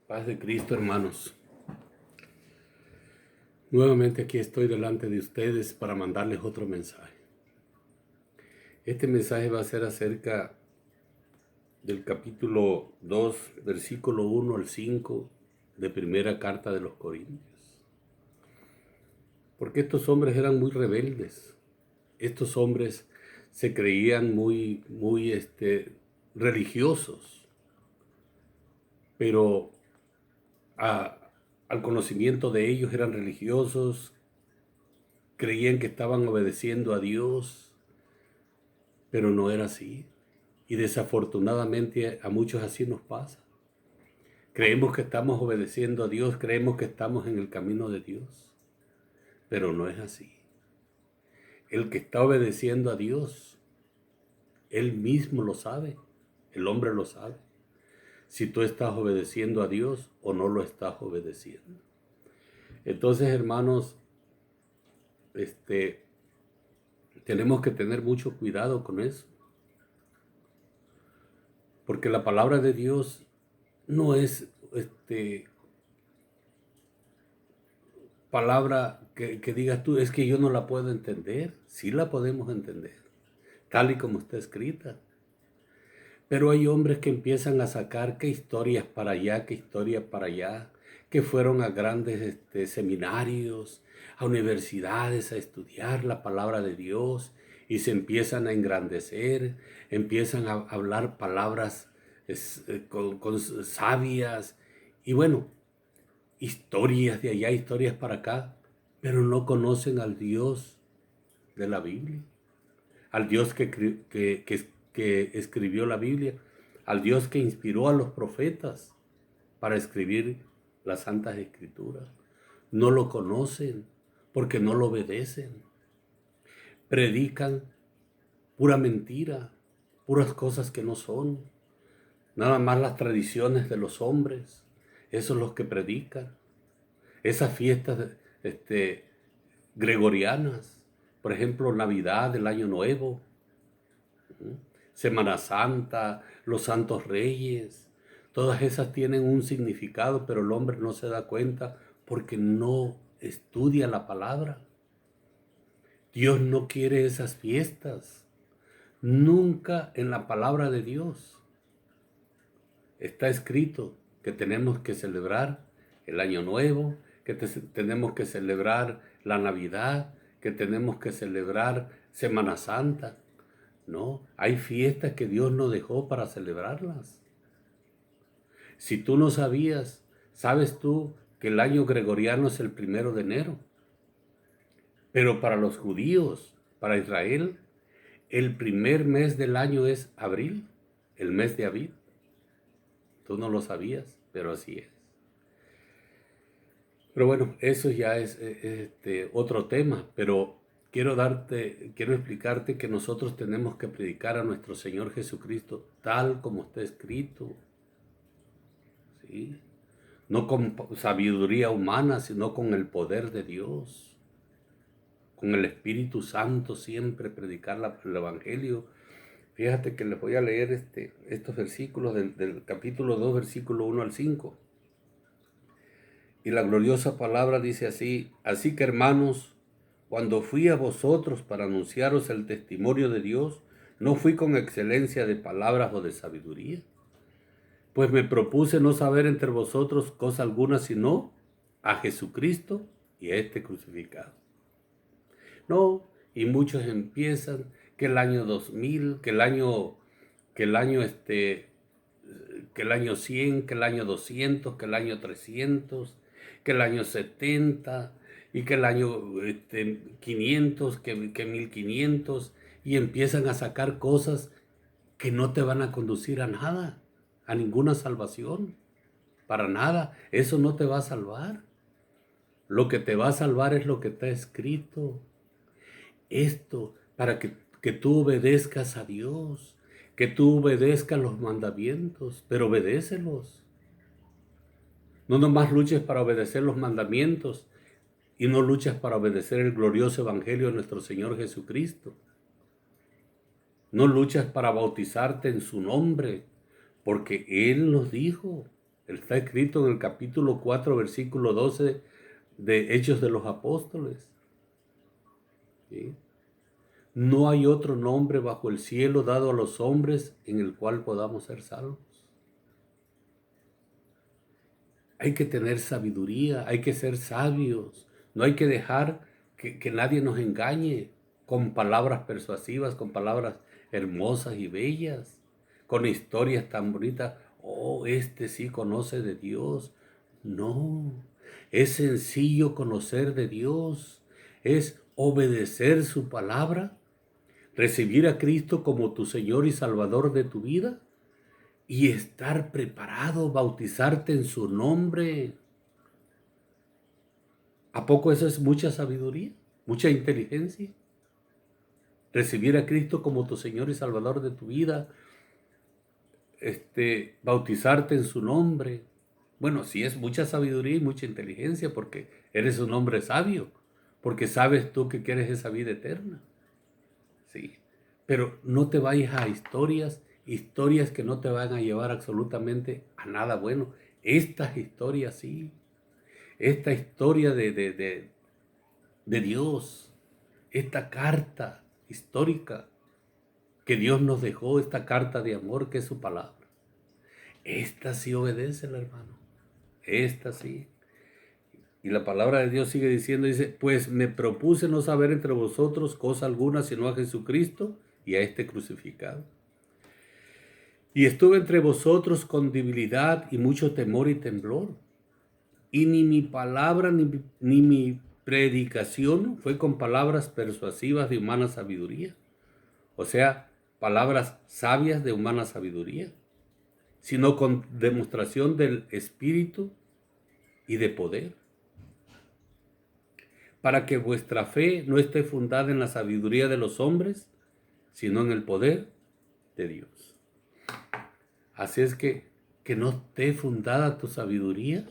Paz de Cristo, hermanos. Nuevamente aquí estoy delante de ustedes para mandarles otro mensaje. Este mensaje va a ser acerca del capítulo 2, versículo 1 al 5 de primera carta de los Corintios. Porque estos hombres eran muy rebeldes. Estos hombres se creían muy religiosos, pero al conocimiento de ellos eran religiosos, creían que estaban obedeciendo a Dios, pero no era así. Y desafortunadamente a muchos así nos pasa. Creemos que estamos obedeciendo a Dios, creemos que estamos en el camino de Dios, pero no es así. El que está obedeciendo a Dios, Él mismo lo sabe, el hombre lo sabe, si tú estás obedeciendo a Dios o no lo estás obedeciendo. Entonces, hermanos, tenemos que tener mucho cuidado con eso, porque la palabra de Dios no es palabra que digas tú, es que yo no la puedo entender. Sí la podemos entender, tal y como está escrita. Pero hay hombres que empiezan a sacar que historias para allá, que historias para allá, que fueron a grandes seminarios, a universidades a estudiar la palabra de Dios y se empiezan a engrandecer, empiezan a hablar palabras con sabias y bueno, historias de allá, historias para acá, pero no conocen al Dios de la Biblia, al Dios que escribió la Biblia, al Dios que inspiró a los profetas para escribir las Santas Escrituras. No lo conocen porque no lo obedecen. Predican pura mentira, puras cosas que no son, nada más las tradiciones de los hombres, eso es lo que predican. Esas fiestas gregorianas, por ejemplo, Navidad, el Año Nuevo, Semana Santa, los Santos Reyes, todas esas tienen un significado, pero el hombre no se da cuenta porque no estudia la palabra. Dios no quiere esas fiestas. Nunca en la palabra de Dios está escrito que tenemos que celebrar el Año Nuevo, que tenemos que celebrar la Navidad, que tenemos que celebrar Semana Santa. No, hay fiestas que Dios nos dejó para celebrarlas. Si tú no sabías, ¿sabes tú que el año gregoriano es el 1 de enero? Pero para los judíos, para Israel, el primer mes del año es abril, el mes de Abib. Tú no lo sabías, pero así es. Pero bueno, eso ya es otro tema, pero quiero explicarte que nosotros tenemos que predicar a nuestro Señor Jesucristo tal como está escrito, ¿sí? No con sabiduría humana, sino con el poder de Dios, con el Espíritu Santo, siempre predicar el Evangelio. Fíjate que les voy a leer estos versículos del capítulo 2, versículo 1 al 5. Y la gloriosa palabra dice así: así que, hermanos, cuando fui a vosotros para anunciaros el testimonio de Dios, no fui con excelencia de palabras o de sabiduría, pues me propuse no saber entre vosotros cosa alguna sino a Jesucristo y a este crucificado. No, y muchos empiezan que el año 2000, que el año 100, que el año 200, que el año 300, que el año 70 y que el año 500, que 1500, y empiezan a sacar cosas que no te van a conducir a nada, a ninguna salvación, para nada. Eso no te va a salvar. Lo que te va a salvar es lo que está escrito. Esto para que tú obedezcas a Dios, que tú obedezcas los mandamientos, pero obedécelos. No nomás luches para obedecer los mandamientos y no luchas para obedecer el glorioso evangelio de nuestro Señor Jesucristo. No luchas para bautizarte en su nombre, porque Él nos dijo, Está escrito en el capítulo 4, versículo 12 de Hechos de los Apóstoles. ¿Sí? No hay otro nombre bajo el cielo dado a los hombres en el cual podamos ser salvos. Hay que tener sabiduría, hay que ser sabios. No hay que dejar que nadie nos engañe con palabras persuasivas, con palabras hermosas y bellas, con historias tan bonitas. Oh, este sí conoce de Dios. No, es sencillo conocer de Dios. Es obedecer su palabra, recibir a Cristo como tu Señor y Salvador de tu vida y estar preparado, bautizarte en su nombre. ¿A poco eso es mucha sabiduría, mucha inteligencia? Recibir a Cristo como tu Señor y Salvador de tu vida, bautizarte en su nombre. Bueno, sí es mucha sabiduría y mucha inteligencia porque eres un hombre sabio, porque sabes tú que quieres esa vida eterna. Sí, pero no te vayas a historias que no te van a llevar absolutamente a nada bueno. Estas historias sí, esta historia de Dios, esta carta histórica que Dios nos dejó, esta carta de amor que es su palabra. Esta sí obedece, hermano. Esta sí. Y la palabra de Dios sigue diciendo, dice, pues me propuse no saber entre vosotros cosa alguna sino a Jesucristo y a este crucificado. Y estuve entre vosotros con debilidad y mucho temor y temblor. Y ni mi palabra ni mi predicación fue con palabras persuasivas de humana sabiduría. O sea, palabras sabias de humana sabiduría, sino con demostración del Espíritu y de poder, para que vuestra fe no esté fundada en la sabiduría de los hombres, sino en el poder de Dios. Así es que no esté fundada tu sabiduría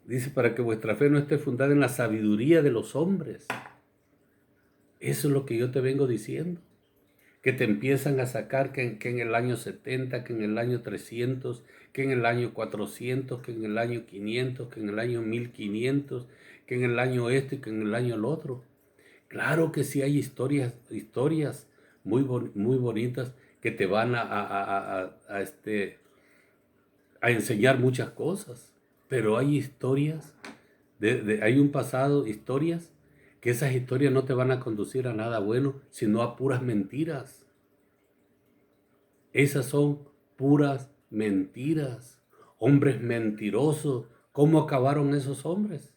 dice, para que vuestra fe no esté fundada en la sabiduría de los hombres. Eso es lo que yo te vengo diciendo. Que te empiezan a sacar que en el año 70, que en el año 300, que en el año 400, que en el año 500, que en el año 1500, que en el año que en el año el otro. Claro que sí hay historias muy bonitas que te van a enseñar muchas cosas, pero hay historias, hay un pasado, historias, que esas historias no te van a conducir a nada bueno, sino a puras mentiras. Esas son puras mentiras. Hombres mentirosos. ¿Cómo acabaron esos hombres?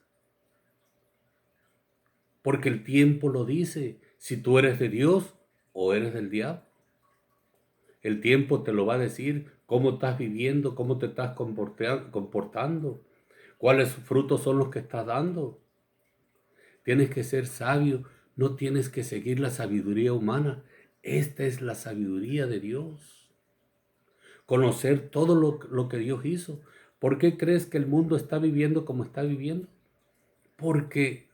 Porque el tiempo lo dice, si tú eres de Dios o eres del diablo. El tiempo te lo va a decir, cómo estás viviendo, cómo te estás comportando, cuáles frutos son los que estás dando. Tienes que ser sabio, no tienes que seguir la sabiduría humana. Esta es la sabiduría de Dios. Conocer todo lo que Dios hizo. ¿Por qué crees que el mundo está viviendo como está viviendo? Porque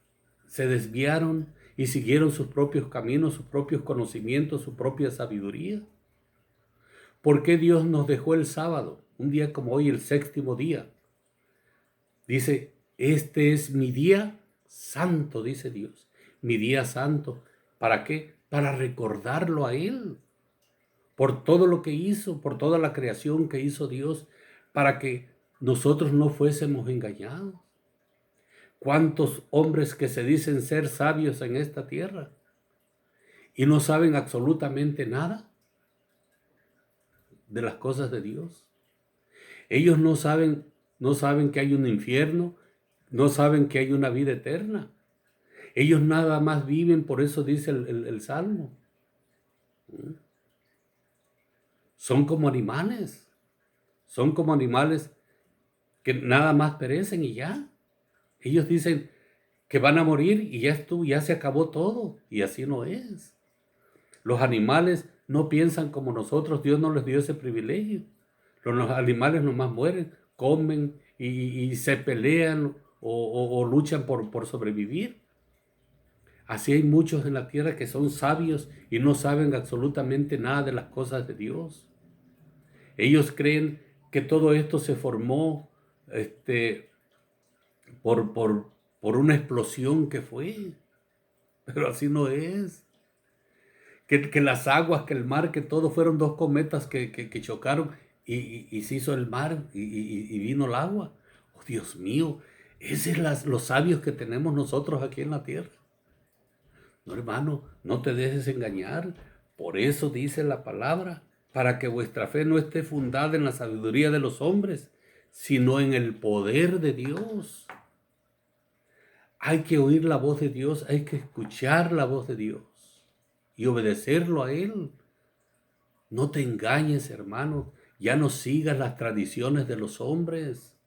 se desviaron y siguieron sus propios caminos, sus propios conocimientos, su propia sabiduría. ¿Por qué Dios nos dejó el sábado? Un día como hoy, el séptimo día. Dice, este es mi día santo, dice Dios. Mi día santo. ¿Para qué? Para recordarlo a Él. Por todo lo que hizo, por toda la creación que hizo Dios, para que nosotros no fuésemos engañados. ¿Cuántos hombres que se dicen ser sabios en esta tierra y no saben absolutamente nada de las cosas de Dios? Ellos no saben que hay un infierno, no saben que hay una vida eterna. Ellos nada más viven, por eso dice el Salmo. Son como animales que nada más perecen y ya. Ellos dicen que van a morir y ya estuvo, ya se acabó todo, y así no es. Los animales no piensan como nosotros, Dios no les dio ese privilegio. Los animales nomás mueren, comen y se pelean o luchan por sobrevivir. Así hay muchos en la tierra que son sabios y no saben absolutamente nada de las cosas de Dios. Ellos creen que todo esto se formó por, por, por una explosión que fue, pero así no es. Que las aguas, que el mar, que todo fueron dos cometas que chocaron y se hizo el mar y vino el agua. Oh, Dios mío, esos son los sabios que tenemos nosotros aquí en la tierra. No, hermano, no te dejes engañar. Por eso dice la palabra, para que vuestra fe no esté fundada en la sabiduría de los hombres, sino en el poder de Dios. Hay que oír la voz de Dios, hay que escuchar la voz de Dios y obedecerlo a Él. No te engañes, hermano. Ya no sigas las tradiciones de los hombres.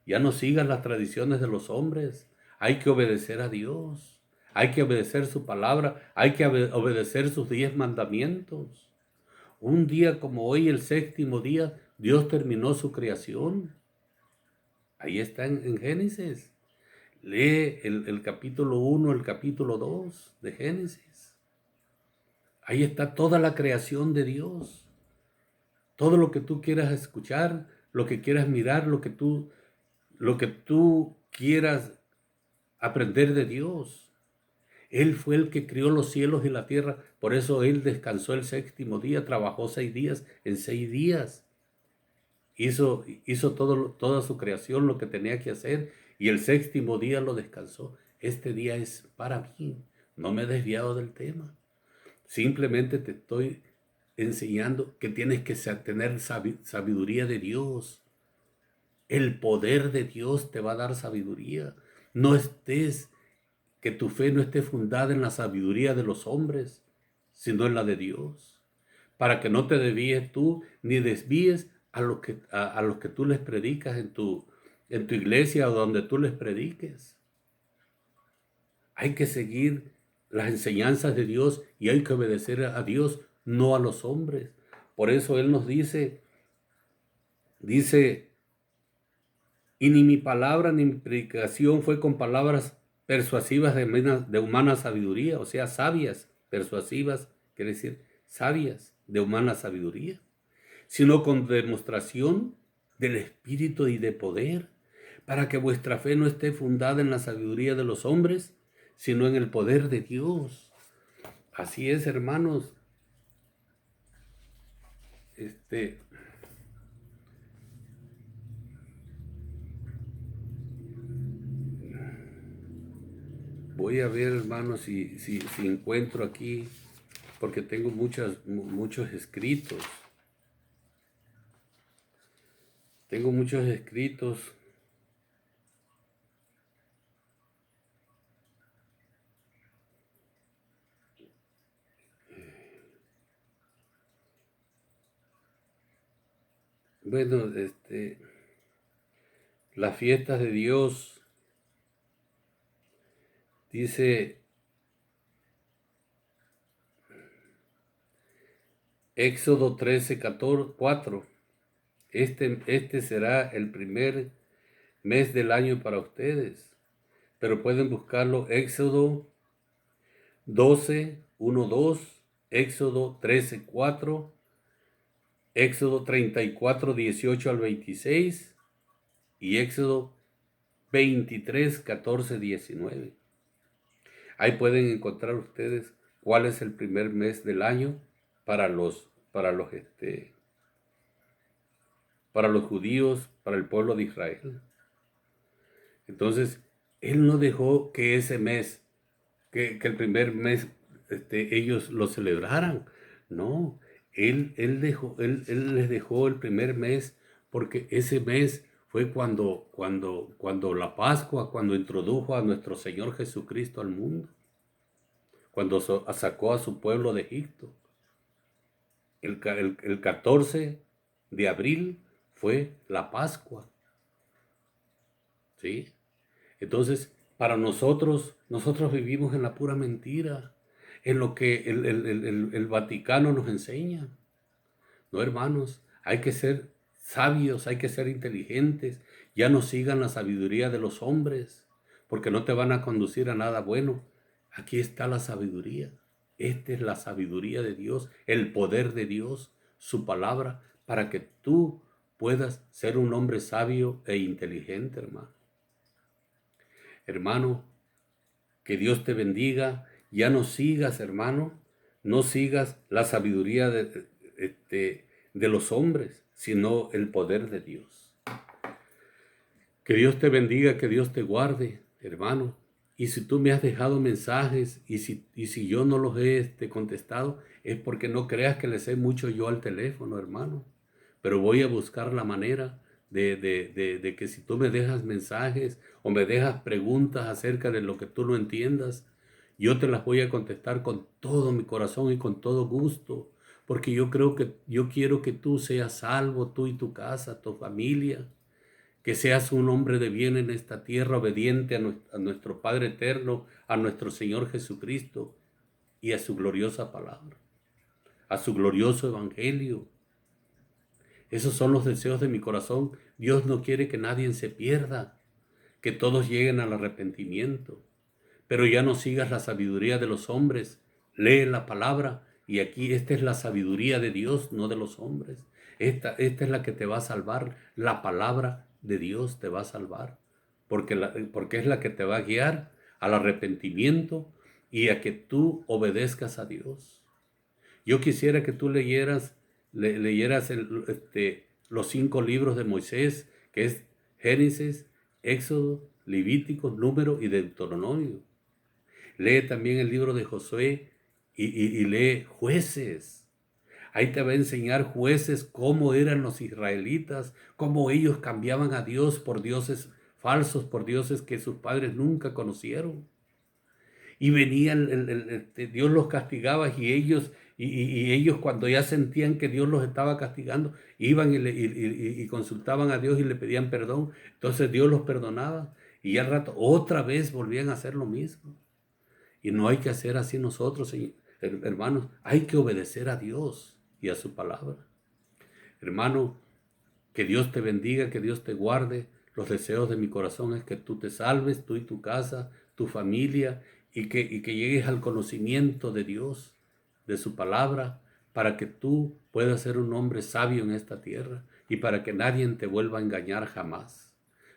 Ya no sigas las tradiciones de los hombres. Hay que obedecer a Dios. Hay que obedecer su palabra. Hay que obedecer sus 10 mandamientos. Un día como hoy, el séptimo día, Dios terminó su creación. Ahí está en Génesis. Lee el capítulo 1, el capítulo 2 de Génesis. Ahí está toda la creación de Dios. Todo lo que tú quieras escuchar, lo que quieras mirar, lo que tú quieras aprender de Dios. Él fue el que crió los cielos y la tierra. Por eso Él descansó el séptimo día, trabajó 6 días. En 6 días hizo toda su creación, lo que tenía que hacer. Y el séptimo día lo descansó. Este día es para mí. No me he desviado del tema. Simplemente te estoy enseñando que tienes que tener sabiduría de Dios. El poder de Dios te va a dar sabiduría. No estés, que tu fe no esté fundada en la sabiduría de los hombres, sino en la de Dios. Para que no te desvíes tú, ni desvíes a los que tú les predicas en tu iglesia o donde tú les prediques. Hay que seguir las enseñanzas de Dios y hay que obedecer a Dios, no a los hombres. Por eso Él nos dice, y ni mi palabra ni mi predicación fue con palabras persuasivas de humana sabiduría, o sea, sabias, persuasivas, quiere decir sabias de humana sabiduría, sino con demostración del Espíritu y de poder, para que vuestra fe no esté fundada en la sabiduría de los hombres, sino en el poder de Dios. Así es, hermanos. Voy a ver, hermanos, si encuentro aquí, porque tengo muchos escritos. Tengo muchos escritos. Bueno, las fiestas de Dios, dice Éxodo 13:4. Este será el primer mes del año para ustedes. Pero pueden buscarlo Éxodo 12:1-2, Éxodo 13:4, Éxodo 34:18-26 y Éxodo 23:14-19. Ahí pueden encontrar ustedes cuál es el primer mes del año para los judíos, para el pueblo de Israel. Entonces, Él no dejó que ese mes, que el primer mes, ellos lo celebraran. No, Él les dejó el primer mes porque ese mes fue cuando la Pascua, cuando introdujo a nuestro Señor Jesucristo al mundo, cuando sacó a su pueblo de Egipto. El 14 de abril fue la Pascua, ¿sí? Entonces, para nosotros vivimos en la pura mentira, en lo que el Vaticano nos enseña. No, hermanos, hay que ser sabios, hay que ser inteligentes. Ya no sigan la sabiduría de los hombres, porque no te van a conducir a nada bueno. Aquí está la sabiduría. Esta es la sabiduría de Dios, el poder de Dios. su palabra, para que tú puedas ser un hombre sabio e inteligente, hermano. Hermano, que Dios te bendiga. Ya no sigas, hermano, no sigas la sabiduría de los hombres, sino el poder de Dios. Que Dios te bendiga, que Dios te guarde, hermano. Y si tú me has dejado mensajes y si yo no los he contestado, es porque no creas que le sé mucho yo al teléfono, hermano. Pero voy a buscar la manera de que si tú me dejas mensajes o me dejas preguntas acerca de lo que tú no entiendas, yo te las voy a contestar con todo mi corazón y con todo gusto. Porque yo quiero que tú seas salvo, tú y tu casa, tu familia. Que seas un hombre de bien en esta tierra, obediente a nuestro Padre eterno, a nuestro Señor Jesucristo y a su gloriosa palabra, a su glorioso evangelio. Esos son los deseos de mi corazón. Dios no quiere que nadie se pierda, que todos lleguen al arrepentimiento. Pero ya no sigas la sabiduría de los hombres, lee la palabra y aquí esta es la sabiduría de Dios, no de los hombres. Esta es la que te va a salvar, la palabra de Dios te va a salvar, porque es la que te va a guiar al arrepentimiento y a que tú obedezcas a Dios. Yo quisiera que tú leyeras los 5 libros de Moisés, que es Génesis, Éxodo, Levítico, Número y Deuteronomio. Lee también el libro de Josué y lee Jueces. Ahí te va a enseñar Jueces cómo eran los israelitas, cómo ellos cambiaban a Dios por dioses falsos, por dioses que sus padres nunca conocieron. Y venía Dios los castigaba y ellos cuando ya sentían que Dios los estaba castigando, iban y consultaban a Dios y le pedían perdón. Entonces Dios los perdonaba y al rato otra vez volvían a hacer lo mismo. Y no hay que hacer así nosotros, hermanos. Hay que obedecer a Dios y a su palabra. Hermano, que Dios te bendiga, que Dios te guarde. Los deseos de mi corazón es que tú te salves, tú y tu casa, tu familia, y que llegues al conocimiento de Dios, de su palabra, para que tú puedas ser un hombre sabio en esta tierra y para que nadie te vuelva a engañar jamás.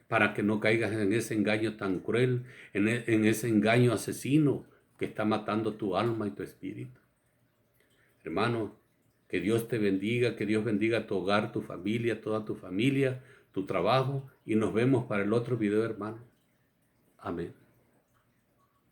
Para que no caigas en ese engaño tan cruel, en ese engaño asesino que está matando tu alma y tu espíritu. Hermano, que Dios te bendiga, que Dios bendiga tu hogar, tu familia, toda tu familia, tu trabajo, y nos vemos para el otro video, hermano. Amén.